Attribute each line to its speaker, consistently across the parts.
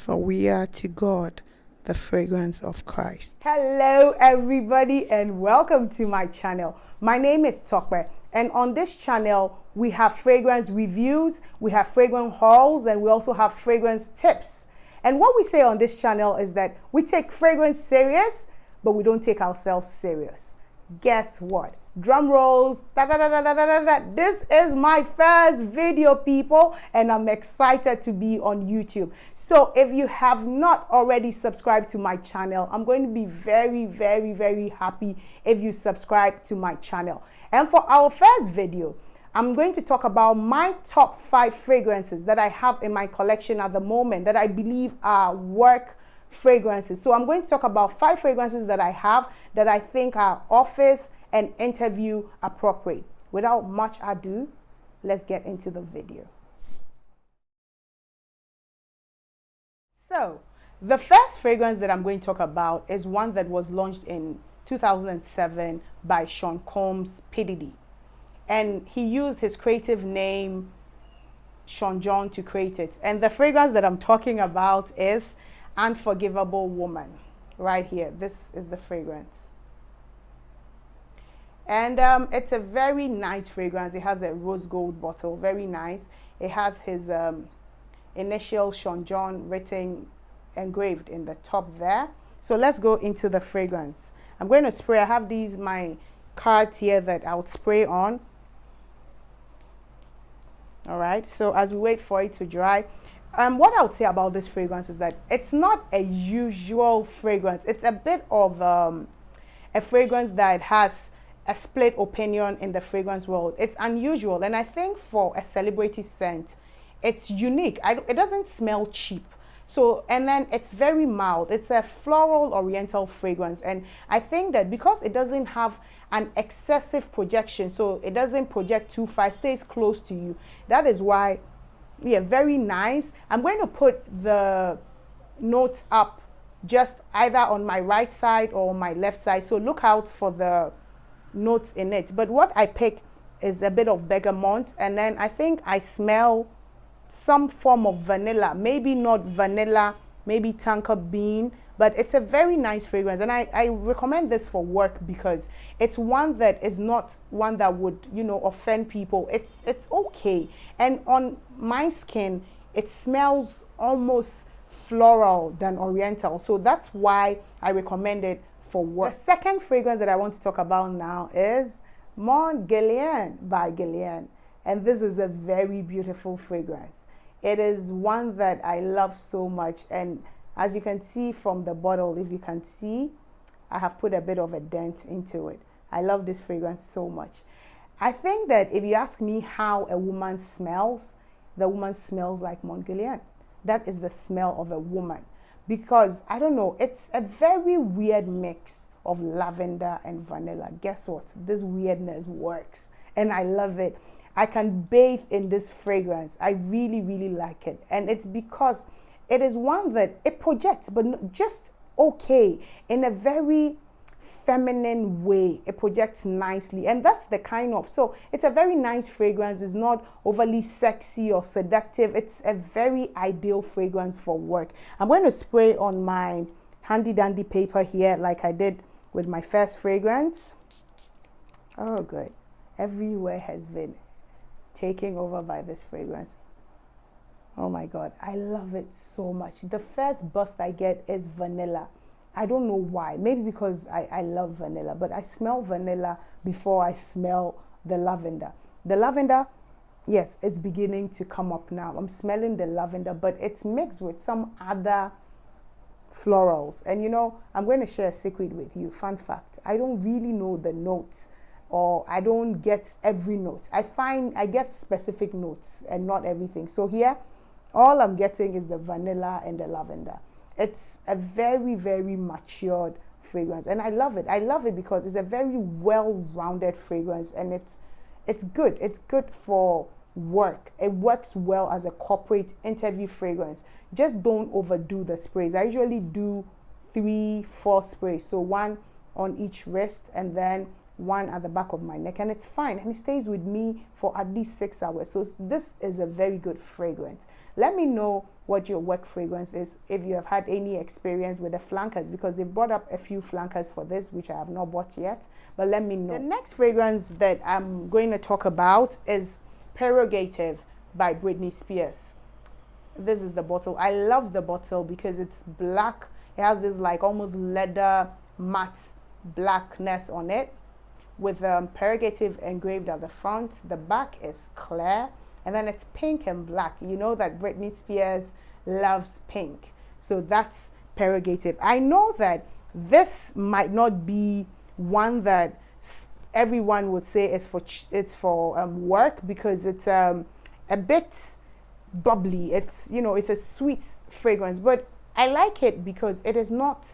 Speaker 1: For we are to God the fragrance of Christ.
Speaker 2: Hello everybody and welcome to my channel. My name is Tokwe, and on this channel we have fragrance reviews, we have fragrance hauls, and we also have fragrance tips. And what we say on this channel is that we take fragrance serious, but we don't take ourselves serious. Guess what? Drum rolls. Da, da, da, da, da, da, da. This is my first video, people, and I'm excited to be on YouTube. So if you have not already subscribed to my channel, I'm going to be very, very, very happy if you subscribe to my channel. And for our first video, I'm going to talk about my top 5 fragrances that I have in my collection at the moment that I believe are work fragrances. So I'm going to talk about 5 fragrances that I have that I think are office and interview appropriate. Without much ado, let's get into the video. So the first fragrance that I'm going to talk about is one that was launched in 2007 by Sean Combs P. Diddy. And he used his creative name, Sean John, to create it. And the fragrance that I'm talking about is Unforgivable Woman. Right here. This is the fragrance. And it's a very nice fragrance. It has a rose gold bottle. Very nice. It has his initial Sean John written, engraved in the top there. So let's go into the fragrance. I'm going to spray. I have my cards here that I'll spray on. All right, so as we wait for it to dry, what I would say about this fragrance is that it's not a usual fragrance. It's a bit of a fragrance that has a split opinion in the fragrance world. It's unusual, and I think for a celebrity scent, it's unique. It doesn't smell cheap. So, and then it's very mild. It's a floral oriental fragrance, and I think that because it doesn't have an excessive projection, so it doesn't project too far, it stays close to you. That is why, yeah, very nice. I'm going to put the notes up just either on my right side or my left side, so look out for the notes in it. But what I pick is a bit of bergamot, and then I think I smell some form of vanilla, maybe not vanilla, maybe tonka bean, but it's a very nice fragrance, and I recommend this for work because it's one that is not one that would, you know, offend people. It's okay, and on my skin it smells almost floral than oriental, so that's why I recommend it for work. The second fragrance that I want to talk about now is Mon Guerlain by Guelain, and this is a very beautiful fragrance. It is one that I love so much, and as you can see from the bottle, if you can see, I have put a bit of a dent into it. I love this fragrance so much. I think that if you ask me how a woman smells, the woman smells like Mon Guerlain. That is the smell of a woman, because I don't know, it's a very weird mix of lavender and vanilla. Guess what? This weirdness works, and I love it. I can bathe in this fragrance. I really, really like it. And it's because it is one that it projects, but just okay, in a very feminine way. It projects nicely. And that's the kind of, so it's a very nice fragrance. It's not overly sexy or seductive. It's a very ideal fragrance for work. I'm going to spray on my handy dandy paper here like I did with my first fragrance. Oh, good. Everywhere has been taken over by this fragrance. Oh my God, I love it so much. The first burst I get is vanilla. I don't know why. Maybe because I love vanilla, but I smell vanilla before I smell the lavender. The lavender, yes, it's beginning to come up now. I'm smelling the lavender, but it's mixed with some other florals. And you know, I'm going to share a secret with you. Fun fact, I don't really know the notes, or I don't get every note. I find I get specific notes and not everything. So here, all I'm getting is the vanilla and the lavender. It's a very, very matured fragrance, and I love it. I love it because it's a very well-rounded fragrance, and it's good. It's good for work. It works well as a corporate interview fragrance. Just don't overdo the sprays. I usually do 3-4 sprays, so one on each wrist and then one at the back of my neck, and it's fine, and it stays with me for at least 6 hours. So this is a very good fragrance. let me know what your work fragrance is, if you have had any experience with the flankers, because they've brought up a few flankers for this, which I have not bought yet, but let me know. The next fragrance that I'm going to talk about is Prerogative by Britney Spears. This is the bottle. I love the bottle because it's black. It has this like almost leather matte blackness on it, with Prerogative engraved at the front. The back is clear, and then it's pink and black. You know that Britney Spears loves pink, so that's Prerogative. I know that this might not be one that everyone would say it's for work, because it's a bit bubbly. It's, you know, it's a sweet fragrance, but I like it because it is not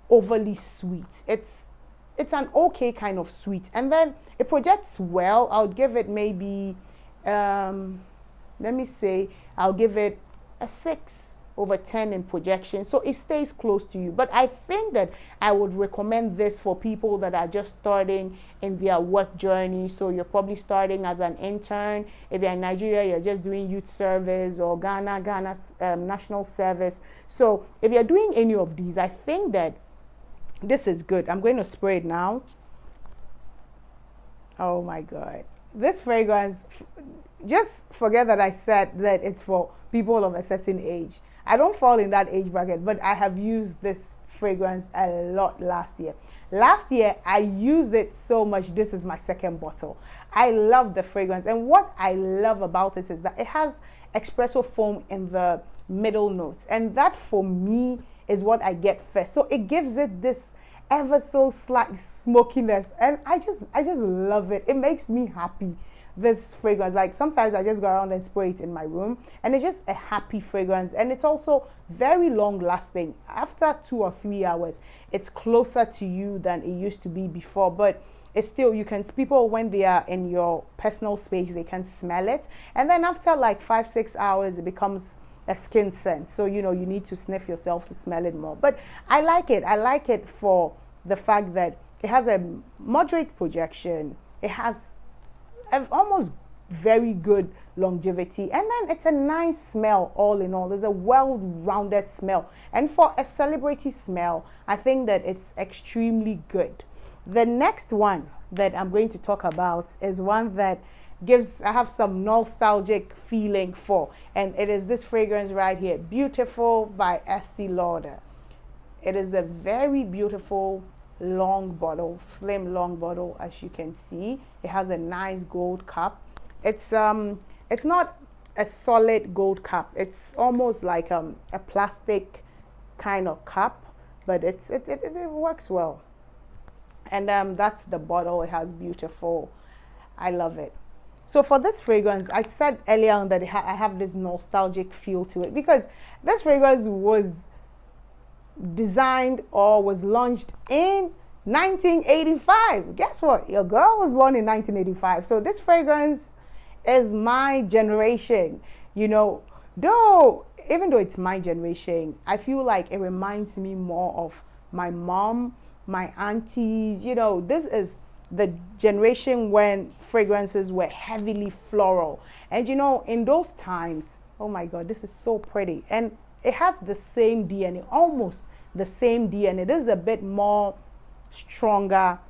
Speaker 2: overly sweet. It's an okay kind of sweet, and then it projects well. I'll give it maybe let me say I'll give it a 6/10 in projection, so it stays close to you. But I think that I would recommend this for people that are just starting in their work journey. So you're probably starting as an intern. If you're in Nigeria, you're just doing youth service, or Ghana's national service. So if you're doing any of these, I think that this is good. I'm going to spray it now. Oh my God. This fragrance, just forget that I said that it's for people of a certain age. I don't fall in that age bracket, but I have used this fragrance a lot last year. Last year, I used it so much. This is my second bottle. I love the fragrance. And what I love about it is that it has espresso foam in the middle notes. And that for me is what I get first. So it gives it this ever so slight smokiness, and I just love it. It makes me happy, this fragrance. Like sometimes I just go around and spray it in my room, and it's just a happy fragrance. And it's also very long lasting. After 2 or 3 hours, it's closer to you than it used to be before, but it's still, you can, people, when they are in your personal space, they can smell it. And then after like 5-6 hours, it becomes a skin scent. So, you know, you need to sniff yourself to smell it more. But I like it. I like it for the fact that it has a moderate projection. It has almost very good longevity. And then it's a nice smell all in all. There's a well-rounded smell. And for a celebrity smell, I think that it's extremely good. The next one that I'm going to talk about is one that I have some nostalgic feeling for, and it is this fragrance right here, Beautiful by Estée Lauder. It is a very beautiful long bottle, slim long bottle, as you can see. It has a nice gold cap. It's not a solid gold cap. It's almost like a plastic kind of cap, but it works well. And that's the bottle. It has Beautiful. I love it. So for this fragrance, I said earlier on that I have this nostalgic feel to it, because this fragrance was designed or was launched in 1985. Guess what? Your girl was born in 1985. So this fragrance is my generation. You know, even though it's my generation, I feel like it reminds me more of my mom, my aunties. You know, this is the generation when fragrances were heavily floral. And you know, in those times, oh my God, this is so pretty. And it has the same DNA, almost the same DNA. This is a bit more stronger,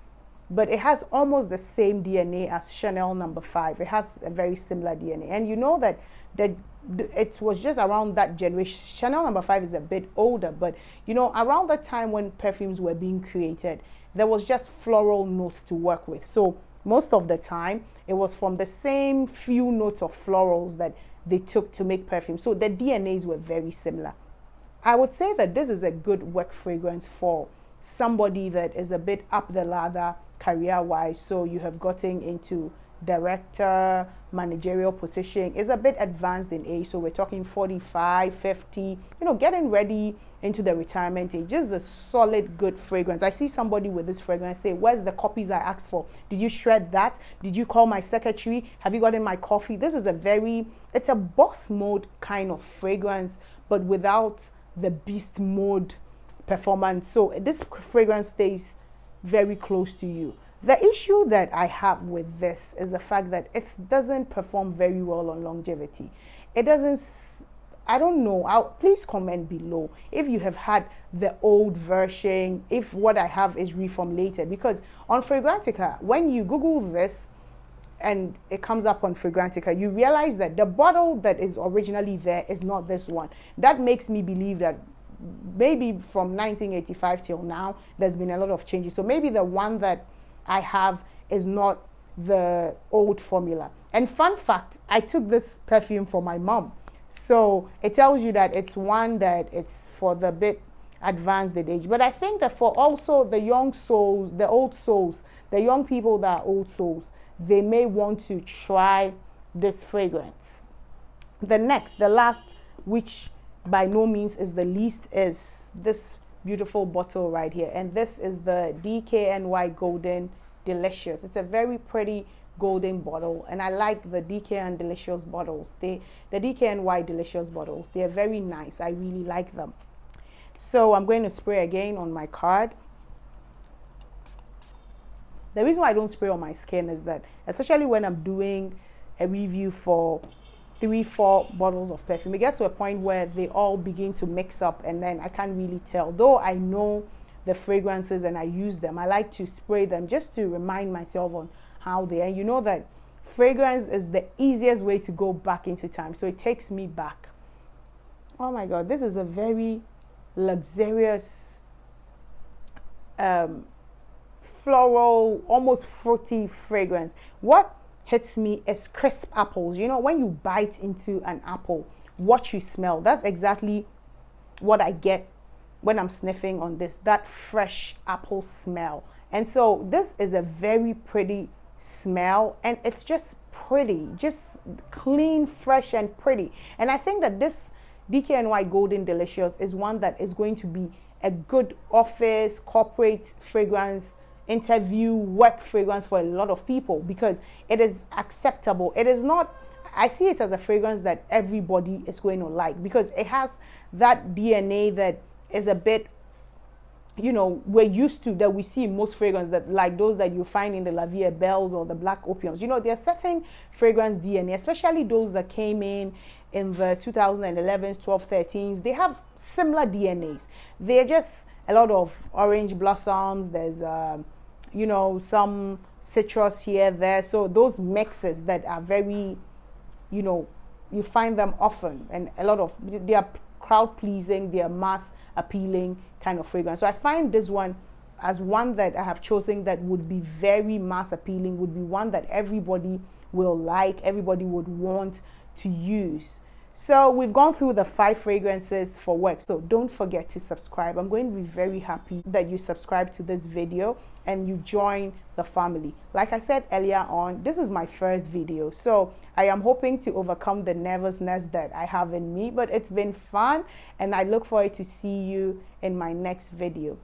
Speaker 2: but it has almost the same DNA as Chanel No. 5. It has a very similar DNA. And you know that it was just around that generation. Chanel No. 5 is a bit older, but you know, around the time when perfumes were being created, there was just floral notes to work with. So most of the time, it was from the same few notes of florals that they took to make perfume. So the DNAs were very similar. I would say that this is a good work fragrance for somebody that is a bit up the ladder career-wise. So you have gotten into director, managerial position. Is a bit advanced in age. So we're talking 45, 50, you know, getting ready into the retirement age. Just a solid, good fragrance. I see somebody with this fragrance say, where's the copies I asked for? Did you shred that? Did you call my secretary? Have you gotten my coffee? This is it's a boss mode kind of fragrance, but without the beast mode performance. So this fragrance stays very close to you. The issue that I have with this is the fact that it doesn't perform very well on longevity. It doesn't I don't know. Please comment below if you have had the old version, if what I have is reformulated. Because on Fragrantica, when you Google this and it comes up on Fragrantica, you realize that the bottle that is originally there is not this one. That makes me believe that maybe from 1985 till now, there's been a lot of changes. So maybe the one that I have is not the old formula. And fun fact, I took this perfume for my mom. So it tells you that it's one that it's for the bit advanced in age. But I think that for also the young souls, the old souls, the young people that are old souls, they may want to try this fragrance. The last, which by no means is the least, is this beautiful bottle right here. And this is the DKNY Golden Delicious. It's a very pretty golden bottle, and I like the DKN Delicious bottles. The DKNY Delicious bottles, they're very nice. I really like them. So I'm going to spray again on my card. The reason why I don't spray on my skin is that, especially when I'm doing a review for 3-4 bottles of perfume, it gets to a point where they all begin to mix up, and then I can't really tell. Though I know the fragrances and I use them, I like to spray them just to remind myself on how they are. You know that fragrance is the easiest way to go back into time, so it takes me back. Oh my god, this is a very luxurious floral, almost fruity fragrance. What hits me is crisp apples. You know, when you bite into an apple, what you smell, that's exactly what I get when I'm sniffing on this, that fresh apple smell. And so this is a very pretty smell, and it's just pretty, just clean, fresh, and pretty. And I think that this DKNY Golden Delicious is one that is going to be a good office, corporate fragrance, interview, work fragrance for a lot of people, because it is acceptable. It is not, I see it as a fragrance that everybody is going to like, because it has that DNA that is a bit, you know, we're used to, that we see in most fragrances, that like those that you find in the La Vie Belles or the Black Opiums. You know, there are certain fragrance DNA, especially those that came in the 2011s, 12, 13s. They have similar DNAs. They're just a lot of orange blossoms. There's, you know, some citrus here, there. So those mixes that are very, you know, you find them often, and a lot of, they are crowd pleasing, they are mass appealing kind of fragrance. So I find this one as one that I have chosen that would be very mass appealing, would be one that everybody will like, everybody would want to use. So we've gone through the 5 fragrances for work. So don't forget to subscribe. I'm going to be very happy that you subscribe to this video and you join the family. Like I said earlier on, this is my first video, so I am hoping to overcome the nervousness that I have in me, but it's been fun, and I look forward to see you in my next video.